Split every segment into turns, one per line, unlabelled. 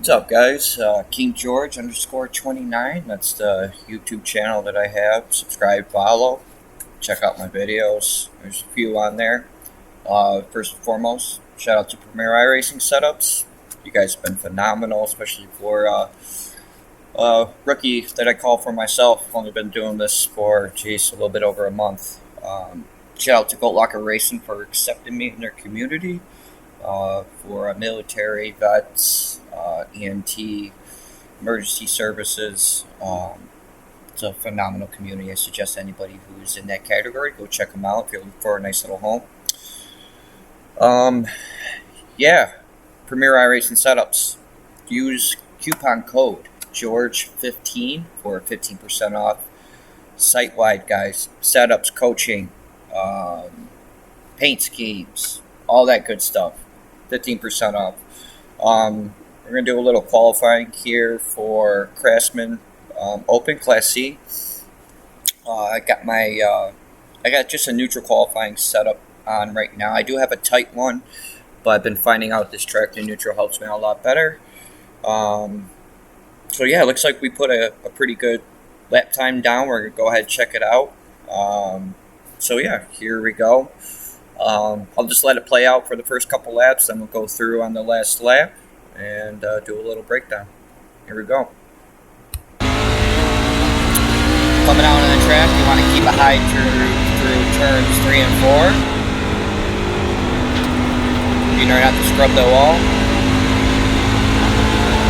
What's up, guys? King George underscore 29. That's the YouTube channel that I have. Subscribe, follow, check out my videos. There's a few on there. First and foremost, shout out to Premier Iracing Setups. You guys have been phenomenal, especially for rookie that I call for myself. I've only been doing this for, a little bit over a month. Shout out to Goat Locker Racing for accepting me in their community. For military vets, EMT, emergency services. It's a phenomenal community. I suggest anybody who's in that category go check them out if you're looking for a nice little home. Yeah, Premier iRacing Setups. Use coupon code George15 for 15% off. Site-wide, guys. Setups, coaching, paint schemes, all that good stuff. 15% off. We're going to do a little qualifying here for Craftsman Open Class C. I got just a neutral qualifying setup on right now. I do have a tight one, but I've been finding out this track to neutral helps me out a lot better. So yeah, it looks like we put a pretty good lap time down. We're going to go ahead and check it out. So yeah, here we go. I'll just let it play out for the first couple laps, then we'll go through on the last lap and do a little breakdown. Here we go. Coming out on the track, you want to keep a high through turns 3 and 4. You know not to scrub the wall.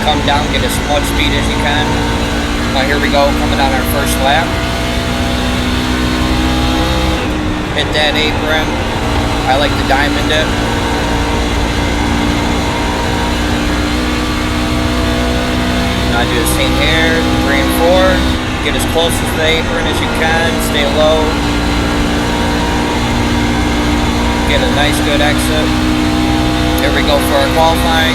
Come down, get as much speed as you can. Now here we go, coming on our first lap. Hit that apron. I like the diamond it. Now do the same here, 3 and 4. Get as close to the apron as you can, stay low. Get a nice good exit. Here we go for our qualifying.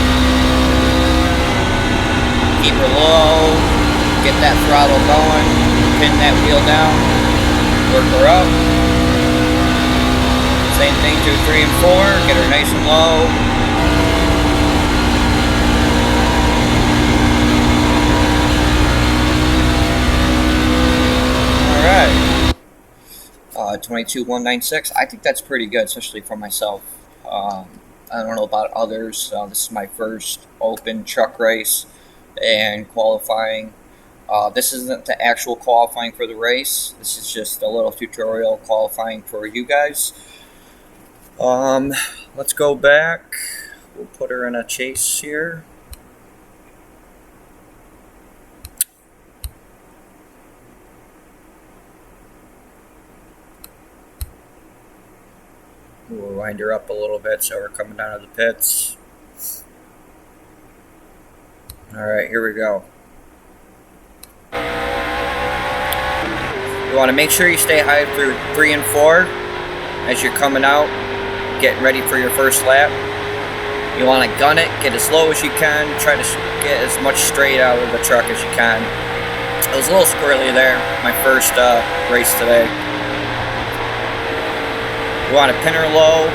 Keep her low, get that throttle going, pin that wheel down, work her up. Same thing, 2, 3, and 4. Get her nice and low. Alright. 22,196. I think that's pretty good, especially for myself. I don't know about others. This is my first open truck race and qualifying. This isn't the actual qualifying for the race. This is just a little tutorial qualifying for you guys. Let's go back. We'll put her in a chase here. We'll wind her up a little bit so we're coming down to the pits. Alright, here we go. You want to make sure you stay high through 3 and 4 as you're coming out, getting ready for your first lap. You want to gun it, get as low as you can, try to get as much straight out of the truck as you can. It was a little squirrely there, my first race today. You want to pin her low.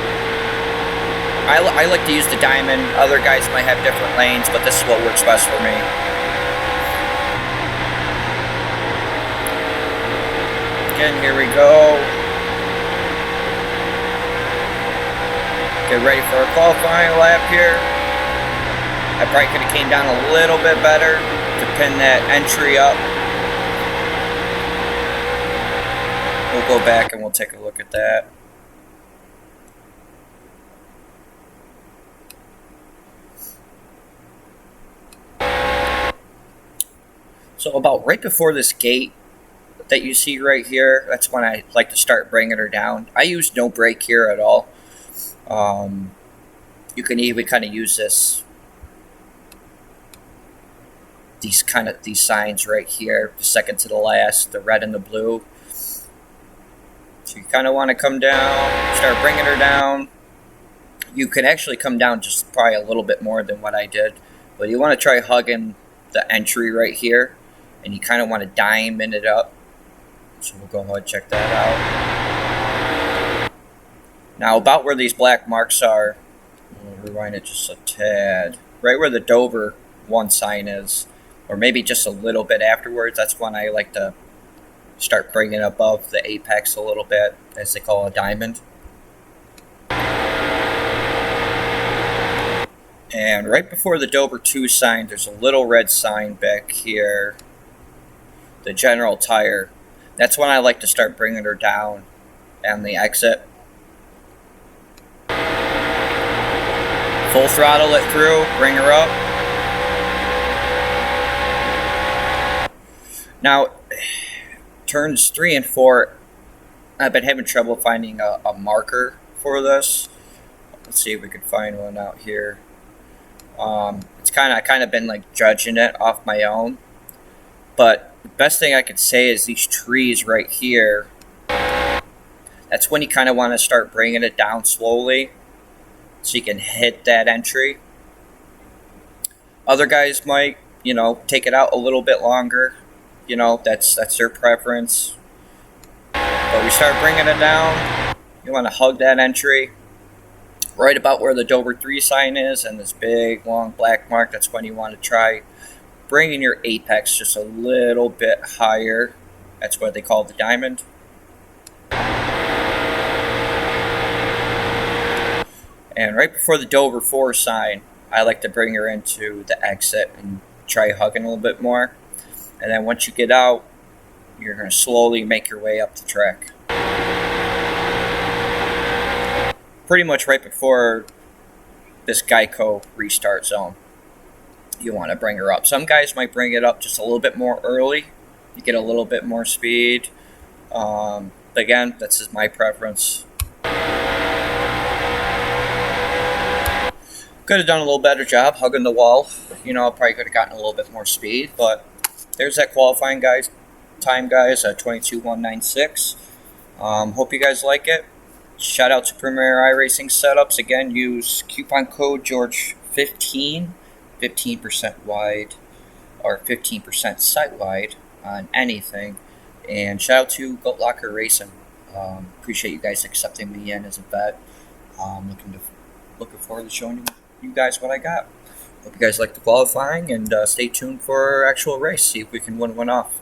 I like to use the diamond. Other guys might have different lanes, but this is what works best for me. Again, here we go. Get ready for a qualifying lap here. I probably could have came down a little bit better to pin that entry up. We'll go back and we'll take a look at that. So about right before this gate that you see right here, that's when I like to start bringing her down. I use no brake here at all. You can even kind of use these signs right here, the second to the last, the red and the blue. So you kind of want to come down, start bringing her down. You can actually come down just probably a little bit more than what I did, but you want to try hugging the entry right here, and you kind of want to diamond it up. So we'll go ahead and check that out. Now about where these black marks are, we'll rewind it just a tad. Right where the Dover one sign is, or maybe just a little bit afterwards. That's when I like to start bringing above the apex a little bit, as they call a diamond. And right before the Dober 2 sign, there's a little red sign back here, the General Tire. That's when I like to start bringing her down on the exit. Full throttle it through, bring her up. Now, turns 3 and 4, I've been having trouble finding a marker for this. Let's see if we could find one out here. It's kind of been like judging it off my own, but the best thing I could say is these trees right here. That's when you kind of want to start bringing it down slowly, so you can hit that entry. Other guys might, take it out a little bit longer. That's their preference. But we start bringing it down. You want to hug that entry right about where the Dober 3 sign is and this big long black mark. That's when you want to try bringing your apex just a little bit higher. That's what they call the diamond. And right before the Dober 4 sign, I like to bring her into the exit and try hugging a little bit more. And then once you get out, you're going to slowly make your way up the track. Pretty much right before this Geico restart zone, you want to bring her up. Some guys might bring it up just a little bit more early. You get a little bit more speed. Again, that's just my preference. Could have done a little better job hugging the wall. Probably could have gotten a little bit more speed, but there's that qualifying time, guys, at 22.196. Hope you guys like it. Shout out to Premier Iracing Setups. Again, use coupon code George15, 15% wide, or 15% site wide on anything. And shout out to Goat Locker Racing. Appreciate you guys accepting me in as a vet. Looking forward to showing you guys what I got. Hope you guys like the qualifying, and stay tuned for our actual race. See if we can win one off.